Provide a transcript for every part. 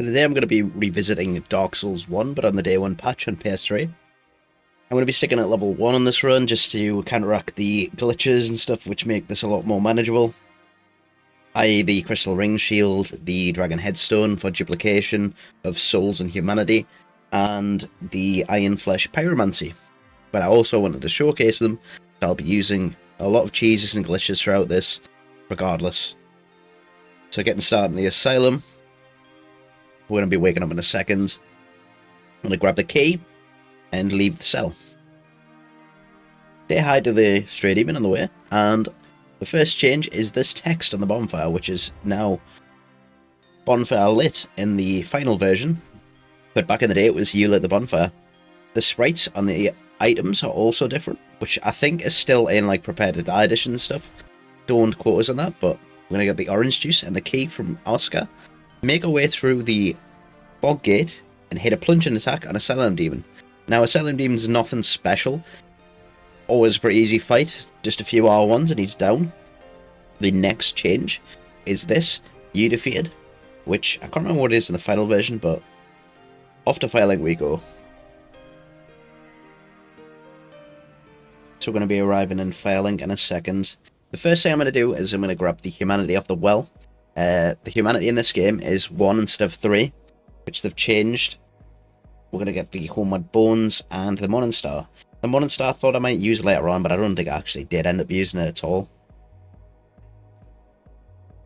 So today I'm going to be revisiting Dark Souls 1, but on the day 1 patch on PS3. I'm going to be sticking at level 1 on this run just to counteract the glitches and stuff which make this a lot more manageable. I.e. the Crystal Ring Shield, the Dragon Headstone for duplication of souls and humanity, and the Iron Flesh Pyromancy. But I also wanted to showcase them, so I'll be using a lot of cheeses and glitches throughout this, regardless. So getting started in the Asylum. We're going to be waking up in a second. I'm going to grab the key and leave the cell. Say hi to the Stray Demon on the way, and the first change is this text on the bonfire, which is now bonfire lit in the final version, but back in the day it was you lit the bonfire. The sprites on the items are also different, which I think is still in like Prepare to Die edition stuff. Don't quote us on that, but we're going to get the orange juice and the key from Oscar. Make our way through the bog gate and hit a plunging attack on Asylum Demon. Now, Asylum Demon's nothing special. Always a pretty easy fight. Just a few R1s and he's down. The next change is this. You defeated. Which, I can't remember what it is in the final version, but off to Firelink we go. So we're going to be arriving in Firelink in a second. The first thing I'm going to do is I'm going to grab the humanity off the well. The humanity in this game is 1 instead of 3, which they've changed. We're going to get the Homeward Bones and the Morning Star. The Morning Star I thought I might use later on, but I don't think I actually did end up using it at all.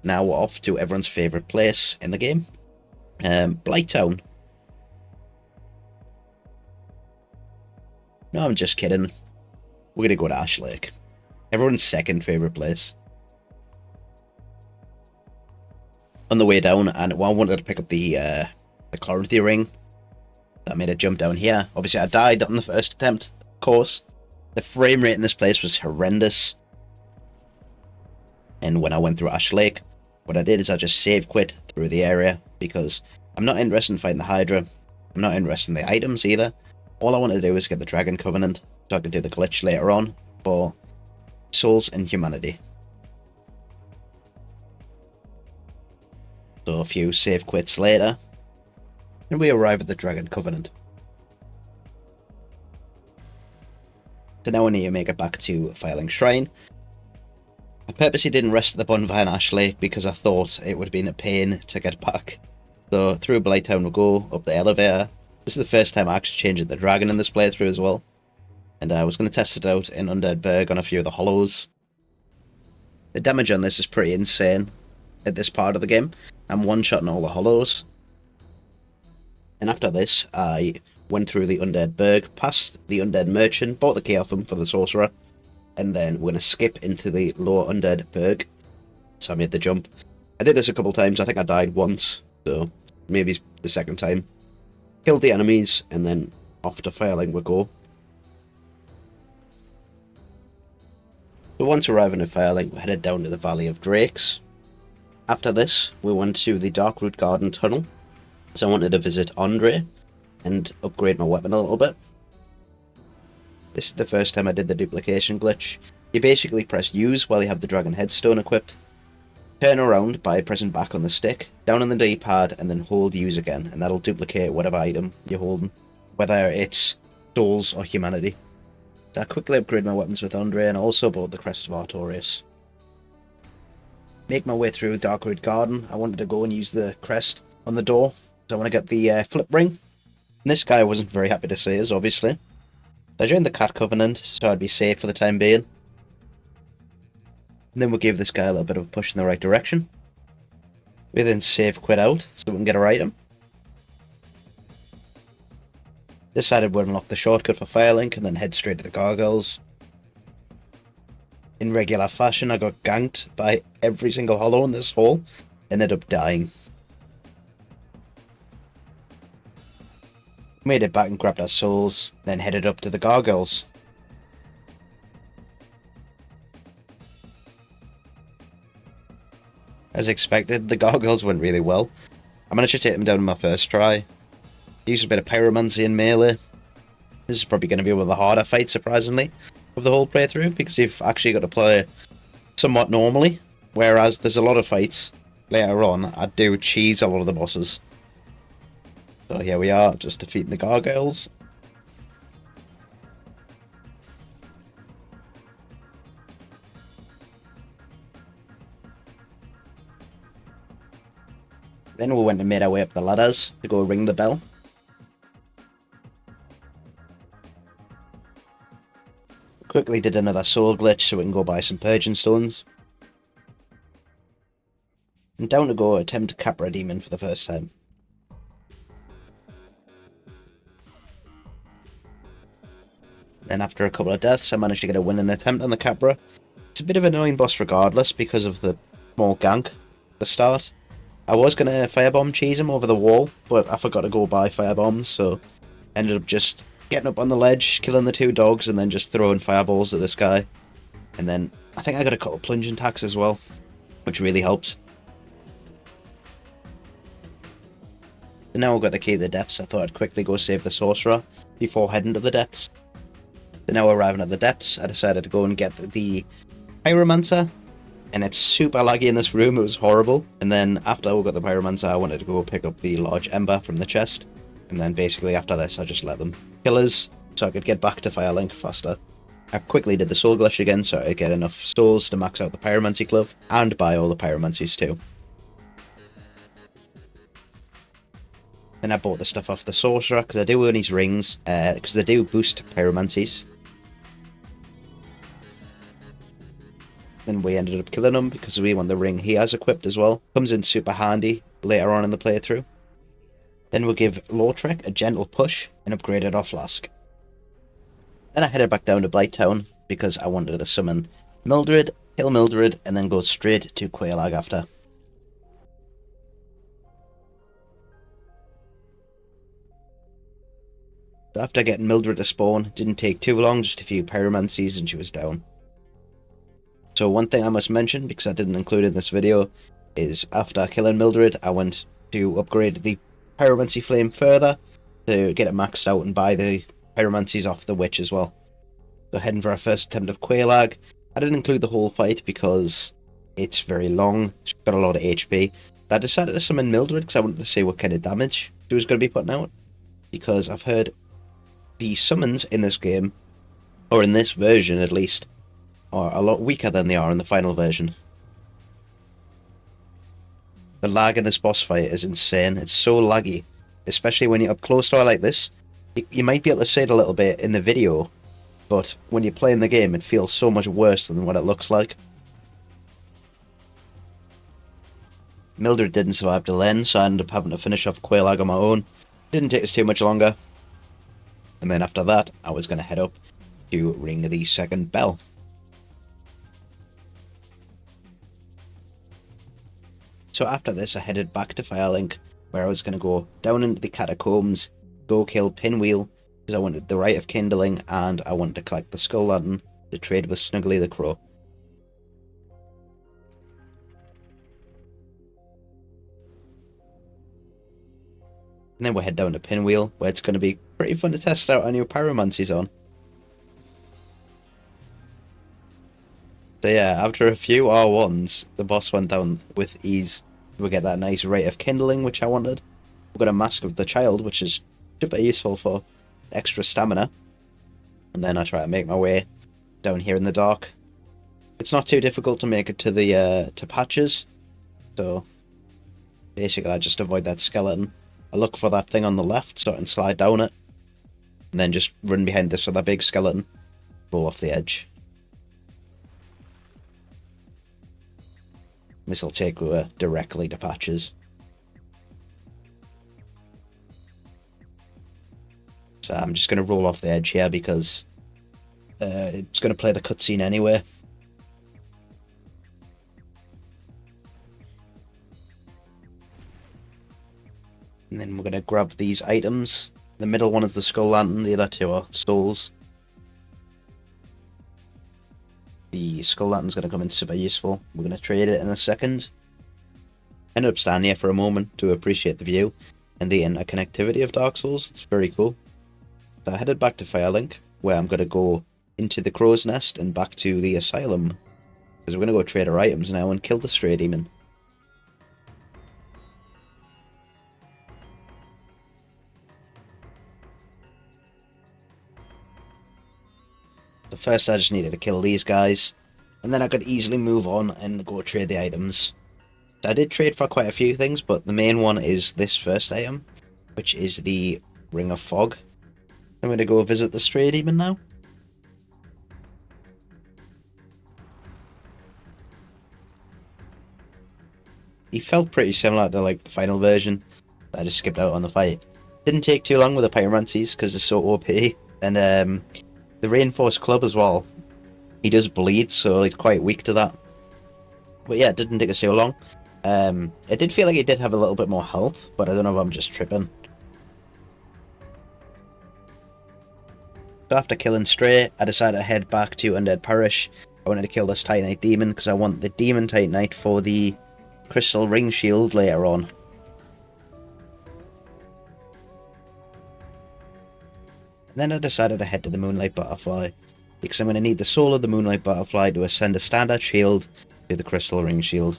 Now we're off to everyone's favourite place in the game. Blighttown. No, I'm just kidding. We're going to go to Ash Lake. Everyone's second favourite place. On the way down, and I wanted to pick up the Chloranthy ring. That made a jump down here. Obviously, I died on the first attempt, of course. The frame rate in this place was horrendous. And when I went through Ash Lake, what I did is I just save quit through the area, because I'm not interested in fighting the Hydra. I'm not interested in the items either. All I want to do is get the Dragon Covenant, so I can do the glitch later on for souls and humanity. So a few save quits later, and we arrive at the Dragon Covenant. So now we need to make it back to Firelink Shrine. I purposely didn't rest at the bonfire in Ash Lake because I thought it would have been a pain to get back. So through Blighttown we'll go, up the elevator. This is the first time I actually changed the dragon in this playthrough as well. And I was going to test it out in Undead Burg on a few of the hollows. The damage on this is pretty insane at this part of the game. I'm one-shotting all the hollows. And after this, I went through the Undead Burg, past the Undead Merchant, bought the key off him for the Sorcerer, and then we're going to skip into the Lower Undead Burg. So I made the jump. I did this a couple times, I think I died once, so maybe the second time. Killed the enemies, and then off to Firelink we go. So once arriving at Firelink, we headed down to the Valley of Drakes. After this, we went to the Darkroot Garden Tunnel, so I wanted to visit Andre and upgrade my weapon a little bit. This is the first time I did the duplication glitch. You basically press use while you have the Dragon Headstone equipped, turn around by pressing back on the stick, down on the D-pad, and then hold use again, and that'll duplicate whatever item you're holding, whether it's souls or humanity. So I quickly upgrade my weapons with Andre, and also bought the Crest of Artorias. Make my way through Darkroot Garden. I wanted to go and use the crest on the door, so I want to get the flip ring. And this guy wasn't very happy to see us, obviously. So I joined the Cat Covenant, so I'd be safe for the time being. And then we'll give this guy a little bit of a push in the right direction. We then save quit out, so we can get our item. Decided we'd unlock the shortcut for Firelink, and then head straight to the Gargoyles. In regular fashion, I got ganked by every single hollow in this hole, ended up dying. Made it back and grabbed our souls, then headed up to the Gargoyles. As expected, the Gargoyles went really well. I managed to take them down in my first try. Used a bit of Pyromancy and melee. This is probably going to be one of the harder fights, surprisingly, of the whole playthrough, because you've actually got to play somewhat normally, whereas there's a lot of fights later on I do cheese a lot of the bosses. So here we are, just defeating the gargoyles. Then we went and made our way up the ladders to go ring the bell. Quickly did another soul glitch so we can go buy some purging stones. And down to go attempt Capra Demon for the first time. Then after a couple of deaths I managed to get a winning attempt on the Capra. It's a bit of an annoying boss regardless because of the small gank at the start. I was going to firebomb cheese him over the wall, but I forgot to go buy firebombs, so ended up just getting up on the ledge, killing the two dogs, and then just throwing fireballs at this guy. And then I think I got a couple of plunging attacks as well, which really helps. So now I've got the key to the depths, I thought I'd quickly go save the sorcerer before heading to the depths. So now arriving at the depths, I decided to go and get the pyromancer. And it's super laggy in this room, it was horrible. And then after we got the pyromancer, I wanted to go pick up the large ember from the chest. And then basically after this, I just let them kill us so I could get back to Firelink faster. I quickly did the soul glitch again so I could get enough souls to max out the pyromancy glove and buy all the pyromancies too. Then I bought the stuff off the sorcerer because I do own his rings, because they do boost pyromancies. Then we ended up killing him because we want the ring he has equipped as well. Comes in super handy later on in the playthrough. Then we'll give Lautrec a gentle push and upgraded our flask. Then I headed back down to Blighttown because I wanted to summon Mildred, kill Mildred, and then go straight to Quelaag after. So after getting Mildred to spawn, it didn't take too long, just a few pyromancies and she was down. So one thing I must mention, because I didn't include in this video, is after killing Mildred, I went to upgrade the pyromancy flame further to get it maxed out and buy the pyromancies off the witch as well. So heading for our first attempt of Quelaag. I didn't include the whole fight because it's very long, she's got a lot of HP. But I decided to summon Mildred because I wanted to see what kind of damage she was going to be putting out. Because I've heard the summons in this game, or in this version at least, are a lot weaker than they are in the final version. The lag in this boss fight is insane. It's so laggy, especially when you're up close to her like this. You might be able to see it a little bit in the video, but when you're playing the game it feels so much worse than what it looks like. Mildred didn't survive till then, so I ended up having to finish off Quelaag on my own. Didn't take us too much longer. And then after that, I was going to head up to ring the second bell. So after this, I headed back to Firelink, where I was going to go down into the catacombs, go kill Pinwheel, because I wanted the Rite of Kindling, and I wanted to collect the Skull Lantern to trade with Snuggly the Crow. And then we'll head down to Pinwheel, where it's going to be pretty fun to test out our new pyromancies on. So yeah, after a few R1s, the boss went down with ease. We get that nice Rite of Kindling, which I wanted. We've got a Mask of the Child, which is super useful for extra stamina. And then I try to make my way down here in the dark. It's not too difficult to make it to the to Patches, so basically I just avoid that skeleton. I look for that thing on the left, so I can slide down it, and then just run behind this other big skeleton, roll off the edge. This will take you directly to Patches. So I'm just going to roll off the edge here because it's going to play the cutscene anyway. And then we're going to grab these items. The middle one is the Skull Lantern, the other two are souls. The Skull Lantern's going to come in super useful. We're going to trade it in a second. Ended up standing here for a moment to appreciate the view and the interconnectivity of Dark Souls. It's very cool. So I headed back to Firelink, where I'm going to go into the Crow's Nest and back to the Asylum. Because we're going to go trade our items now and kill the Stray Demon. So first I just needed to kill these guys, and then I could easily move on and go trade the items. So I did trade for quite a few things, but the main one is this first item, which is the Ring of Fog. I'm going to go visit the Stray Demon now. He felt pretty similar to like the final version. I just skipped out on the fight. Didn't take too long with the Pyromancies because they're so OP. And the Reinforced Club as well. He does bleed, so he's quite weak to that. But yeah, it didn't take us too long. It did feel like he did have a little bit more health, but I don't know if I'm just tripping. So after killing Stray, I decided to head back to Undead Parish. I wanted to kill this Titanite Demon because I want the Demon Titanite for the Crystal Ring Shield later on. And then I decided to head to the Moonlight Butterfly, because I'm going to need the soul of the Moonlight Butterfly to ascend a standard shield to the Crystal Ring Shield.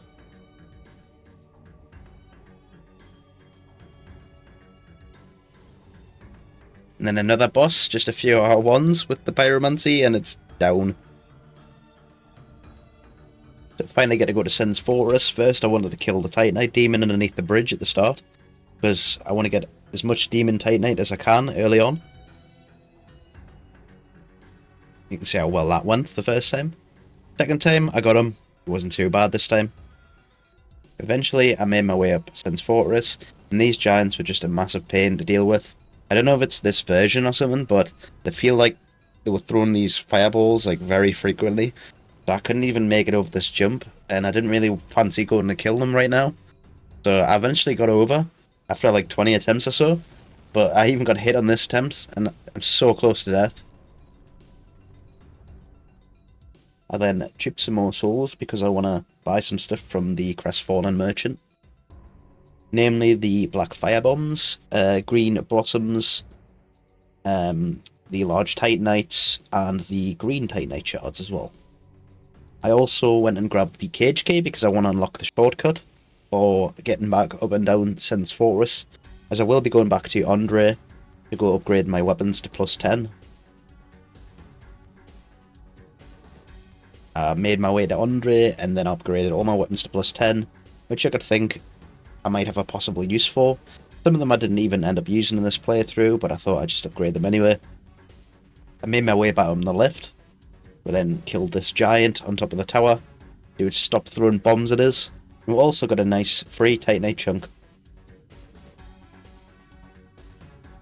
And then another boss, just a few R1s with the Pyromancy, and it's down. So finally get to go to Sen's Fortress. First I wanted to kill the Titanite Demon underneath the bridge at the start, because I want to get as much Demon Titanite as I can early on. You can see how well that went the first time. Second time I got him. It wasn't too bad this time. Eventually I made my way up Sen's Fortress, and these giants were just a massive pain to deal with. I don't know if it's this version or something, but they feel like they were throwing these fireballs like very frequently. So I couldn't even make it over this jump, and I didn't really fancy going to kill them right now. So I eventually got over, after like 20 attempts or so. But I even got hit on this attempt, and I'm so close to death. I then chipped some more souls because I want to buy some stuff from the Crestfallen Merchant. Namely the Black Fire Bombs, Green Blossoms, the Large Titanites, and the Green Titanite Shards as well. I also went and grabbed the Cage Key because I want to unlock the shortcut for getting back up and down Sen's Fortress, as I will be going back to Andre to go upgrade my weapons to +10. I made my way to Andre and then upgraded all my weapons to +10, which I could think I might have a possible use for. Some of them I didn't even end up using in this playthrough, but I thought I'd just upgrade them anyway. I made my way back on the lift. We then killed this giant on top of the tower. He would stop throwing bombs at us. We also got a nice free Titanite chunk.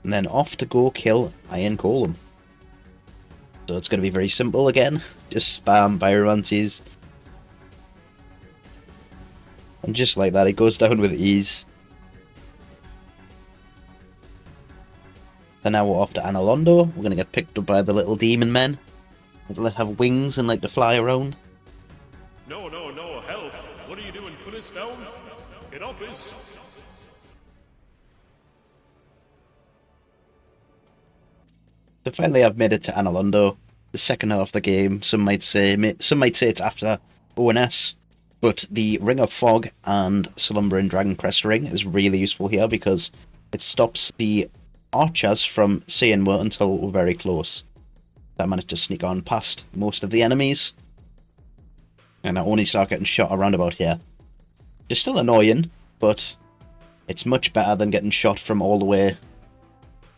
And then off to go kill Iron Golem. So it's going to be very simple again. Just spam Pyromancies. And just like that, it goes down with ease. So now we're off to Analondo. We're going to get picked up by the little demon men. They'll have wings and like to fly around. No, help! What are you doing? Put us down! Get off us! So finally I've made it to Analondo. The second half of the game, some might say it's after ONS. But the Ring of Fog and Slumbering Dragon Crest Ring is really useful here because it stops the archers from seeing us until we're very close. I managed to sneak on past most of the enemies, and I only start getting shot around about here. It's still annoying, but it's much better than getting shot from all the way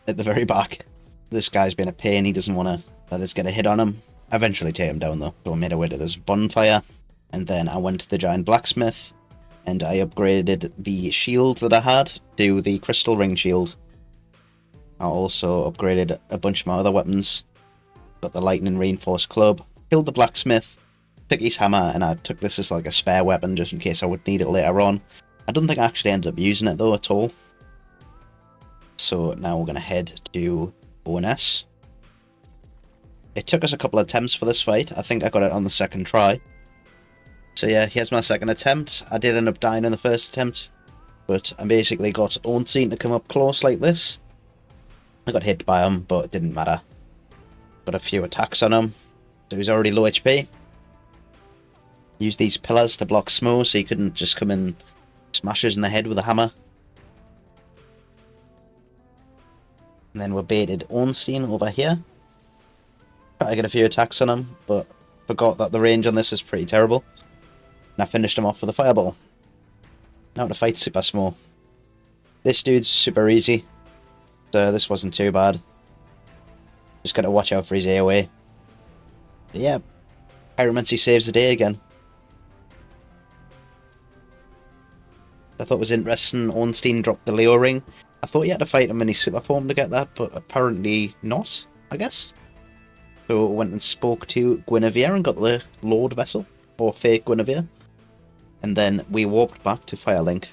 at the very back. This guy's been a pain, he doesn't want to let us get a hit on him. I eventually take him down though, so I made our way to this bonfire. And then I went to the giant blacksmith, and I upgraded the shield that I had to the crystal ring shield. I also upgraded a bunch of my other weapons. Got the lightning reinforced club, killed the blacksmith, took his hammer, and I took this as like a spare weapon just in case I would need it later on. I don't think I actually ended up using it though at all. So now we're going to head to ONS. It took us a couple of attempts for this fight. I think I got it on the second try. So yeah, here's my second attempt. I did end up dying in the first attempt, but I basically got Ornstein to come up close like this. I got hit by him, but it didn't matter. Got a few attacks on him, so he's already low HP. Used these pillars to block Smo, so he couldn't just come and smash us in the head with a hammer. And then we baited Ornstein over here. Tried to get a few attacks on him, but forgot that the range on this is pretty terrible. And I finished him off with a fireball. Now to fight Super Smo. This dude's super easy, so this wasn't too bad. Just gotta watch out for his AoE. But yeah, Pyromancy saves the day again. I thought it was interesting, Ornstein dropped the Leo ring. I thought you had to fight him in his super form to get that, but apparently not, I guess. So I went and spoke to Guinevere and got the Lord Vessel, or fake Guinevere. And then we walked back to Firelink.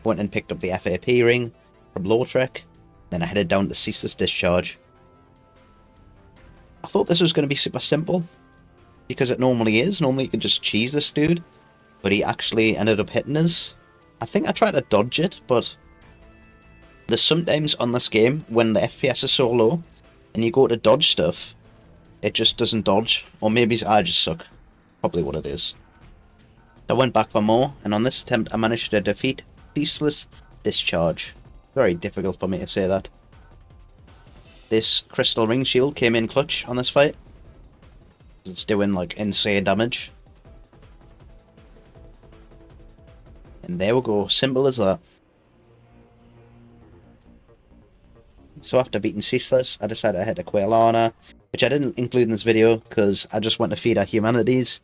Went and picked up the FAP ring from Lautrec. Then I headed down to Ceaseless Discharge. I thought this was going to be super simple, because it normally is. Normally you can just cheese this dude, but he actually ended up hitting us. I think I tried to dodge it, but there's sometimes on this game when the FPS is so low, and you go to dodge stuff, it just doesn't dodge. Or maybe I just suck. Probably what it is. I went back for more, and on this attempt I managed to defeat Ceaseless Discharge. Very difficult for me to say that. This Crystal Ring Shield came in clutch on this fight. It's doing like insane damage. And there we go, simple as that. So after beating Ceaseless, I decided to head to Quailana, which I didn't include in this video because I just want to feed our humanities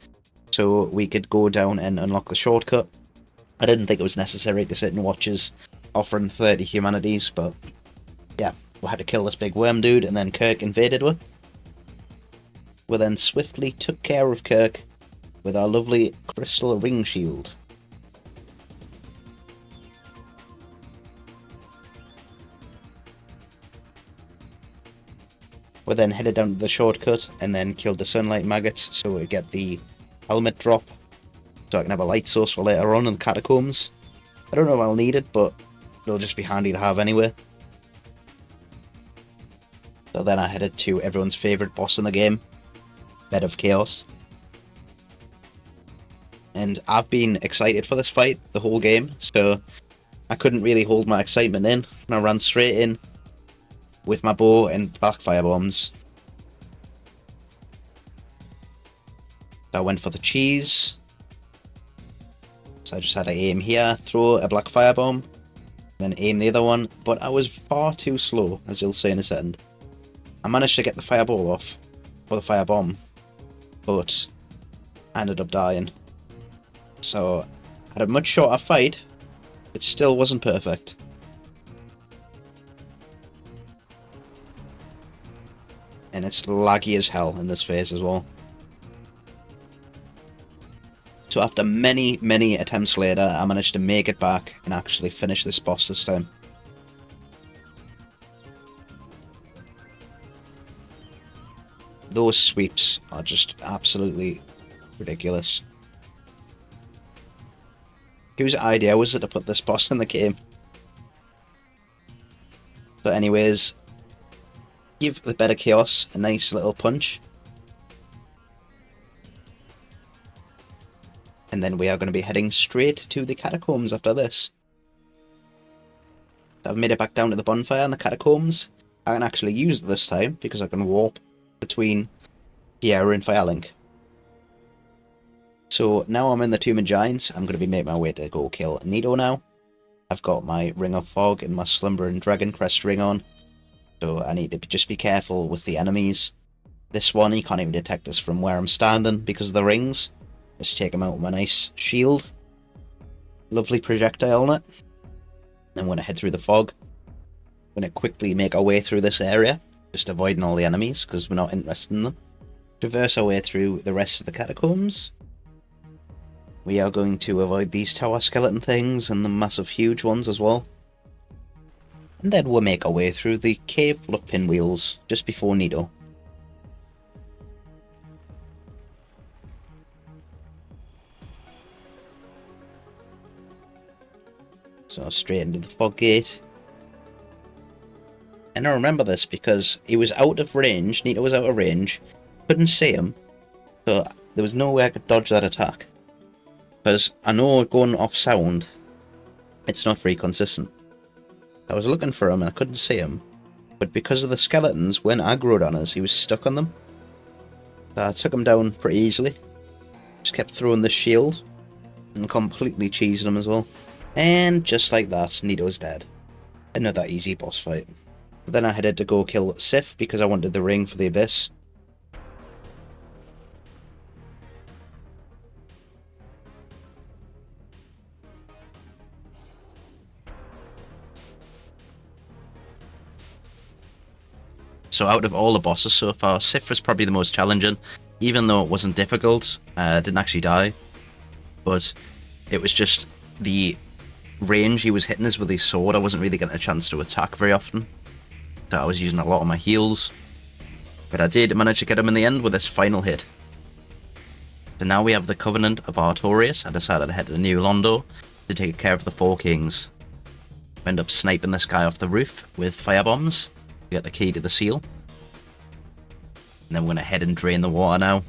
so we could go down and unlock the shortcut. I didn't think it was necessary to sit and watch us offering 30 humanities, but yeah, we had to kill this big worm dude and then Kirk invaded her. We then swiftly took care of Kirk with our lovely Crystal Ring Shield. We then headed down to the shortcut and then killed the Sunlight Maggots so we get the helmet drop. So I can have a light source for later on in the catacombs. I don't know if I'll need it, but it'll just be handy to have anyway. So then I headed to everyone's favourite boss in the game, Bed of Chaos. And I've been excited for this fight the whole game, so I couldn't really hold my excitement in. And I ran straight in with my bow and backfire bombs. So I went for the cheese. So I just had to aim here, throw a black firebomb, then aim the other one, but I was far too slow, as you'll see in a second. I managed to get the fireball off, or the firebomb, but I ended up dying. So I had a much shorter fight, it still wasn't perfect. And it's laggy as hell in this phase as well. So after many, many attempts later, I managed to make it back and actually finish this boss this time. Those sweeps are just absolutely ridiculous. Whose idea was it to put this boss in the game? But anyways, give the Bed of Chaos a nice little punch. And then we are going to be heading straight to the catacombs after this. I've made it back down to the bonfire in the catacombs. I can actually use it this time because I can warp between here and Firelink. So now I'm in the Tomb of Giants. I'm going to be making my way to go kill Nito now. I've got my Ring of Fog and my Slumbering Dragon Crest ring on. So I need to just be careful with the enemies. This one, he can't even detect us from where I'm standing because of the rings. Just take him out with my nice shield. Lovely projectile on it. Then I'm going to head through the fog. I'm going to quickly make our way through this area. Just avoiding all the enemies because we're not interested in them. Traverse our way through the rest of the catacombs. We are going to avoid these tower skeleton things and the massive huge ones as well. And then we'll make our way through the cave full of pinwheels just before Nito. So straight into the fog gate. And I remember this because he was out of range, Nito was out of range, couldn't see him, so there was no way I could dodge that attack. Because I know going off sound, it's not very consistent. I was looking for him and I couldn't see him, but because of the skeletons, when aggroed on us, he was stuck on them. So I took him down pretty easily. Just kept throwing the shield and completely cheesing him as well. And just like that, Nito's dead. Another easy boss fight. Then I headed to go kill Sif because I wanted the ring for the Abyss. So out of all the bosses so far, Sif was probably the most challenging. Even though it wasn't difficult, didn't actually die. But it was just the range he was hitting us with his sword. I wasn't really getting a chance to attack very often. So I was using a lot of my heals. But I did manage to get him in the end with this final hit. So now we have the Covenant of Artorias. I decided to head to New Londo to take care of the Four Kings. I end up sniping this guy off the roof with firebombs. Get the key to the seal. And then we're going to head and drain the water now.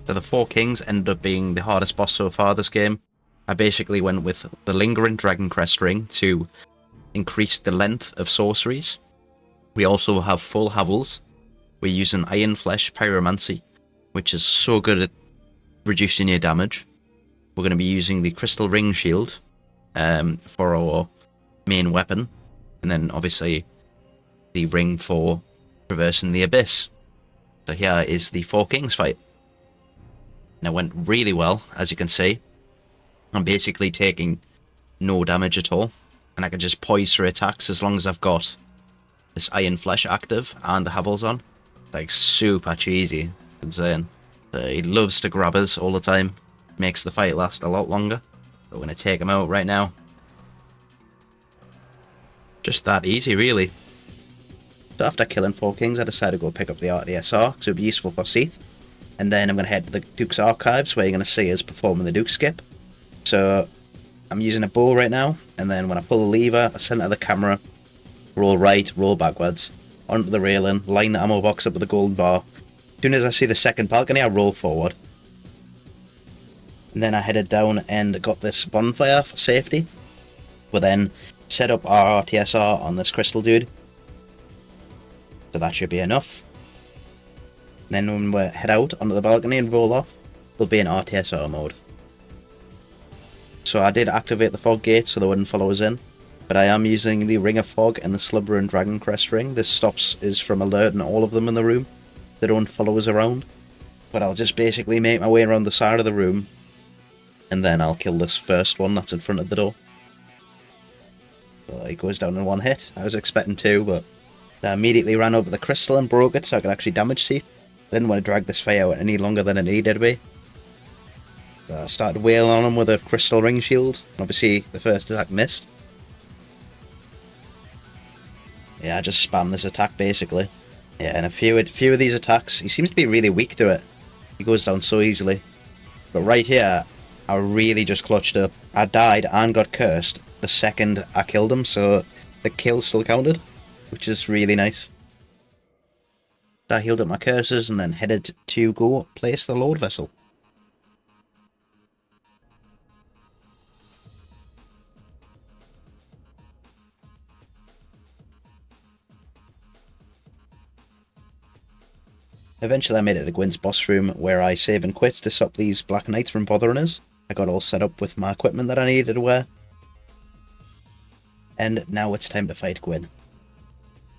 So the Four Kings ended up being the hardest boss so far this game. I basically went with the Lingering Dragon Crest Ring to increase the length of sorceries. We also have full Havels. We're using Iron Flesh Pyromancy, which is so good at reducing your damage. We're going to be using the Crystal Ring Shield for our main weapon. And then obviously the ring for traversing the Abyss. So here is the Four Kings fight. And it went really well, as you can see. I'm basically taking no damage at all. And I can just poise through attacks as long as I've got this Iron Flesh active and the Havels on. Like super cheesy. Insane. He loves to grab us all the time. Makes the fight last a lot longer. We're going to take him out right now. Just that easy, really. So after killing Four Kings, I decided to go pick up the RTSR, because it would be useful for Seath. And then I'm going to head to the Duke's Archives, where you're going to see us performing the Duke skip. So I'm using a bow right now, and then when I pull the lever, I center the camera, roll right, roll backwards, onto the railing, line the ammo box up with the golden bar. As soon as I see the second balcony, I roll forward. And then I headed down and got this bonfire for safety. We'll then set up our RTSR on this crystal dude. So that should be enough. And then when we head out onto the balcony and roll off, we'll be in RTSR mode. So I did activate the fog gate so they wouldn't follow us in. But I am using the Ring of Fog and the Slumbering Dragon Crest Ring. This stops us from alerting all of them in the room. They don't follow us around. But I'll just basically make my way around the side of the room. And then I'll kill this first one that's in front of the door. So it goes down in one hit. I was expecting two, but I immediately ran over the crystal and broke it so I could actually damage Seath. I didn't want to drag this fight out any longer than it needed to be. So I started wailing on him with a crystal ring shield. Obviously, the first attack missed. Yeah, I just spammed this attack basically. Yeah, and a few of these attacks, he seems to be really weak to it. He goes down so easily. But right here, I really just clutched up. I died and got cursed the second I killed him, so the kill still counted, which is really nice. I healed up my curses and then headed to go place the Lord Vessel. Eventually I made it to Gwyn's boss room, where I save and quit to stop these Black Knights from bothering us. I got all set up with my equipment that I needed to wear. And now it's time to fight Gwyn.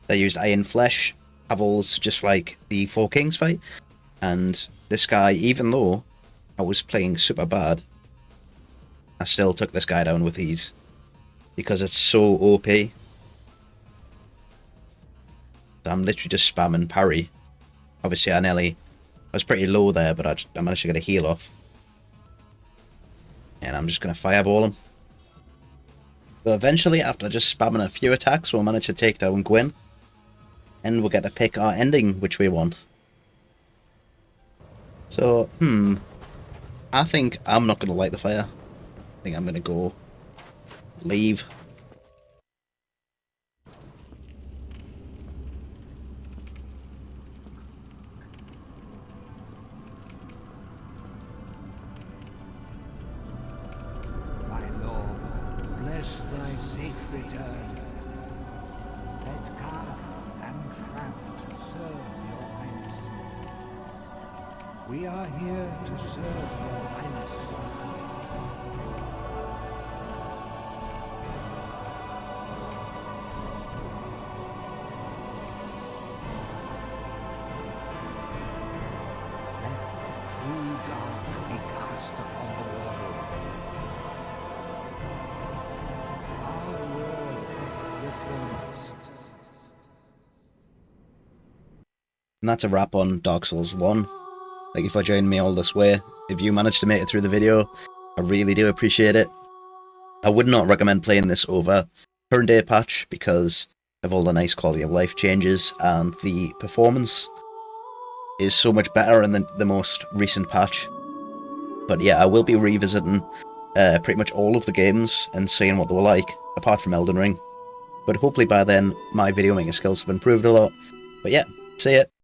I used Iron Flesh, Havels, just like the Four Kings fight. And this guy, even though I was playing super bad, I still took this guy down with ease. Because it's so OP. I'm literally just spamming parry. Obviously I was pretty low there, but I managed to get a heal off. And I'm just going to fireball him. But eventually, after just spamming a few attacks, we'll manage to take down Gwyn. And we'll get to pick our ending, which we want. So, I think I'm not going to light the fire. I think I'm going to go leave. safe return. Let Karth and Fraft serve your highness. We are here to serve your highness. Let true dark be cast upon the world. Our word returns. And that's a wrap on Dark Souls 1. Thank you for joining me all this way. If you managed to make it through the video, I really do appreciate it. I would not recommend playing this over current day patch because of all the nice quality of life changes, and the performance is so much better in the most recent patch. But yeah, I will be revisiting pretty much all of the games and seeing what they were like, apart from Elden Ring. But hopefully by then, my video making skills have improved a lot. But yeah, see ya.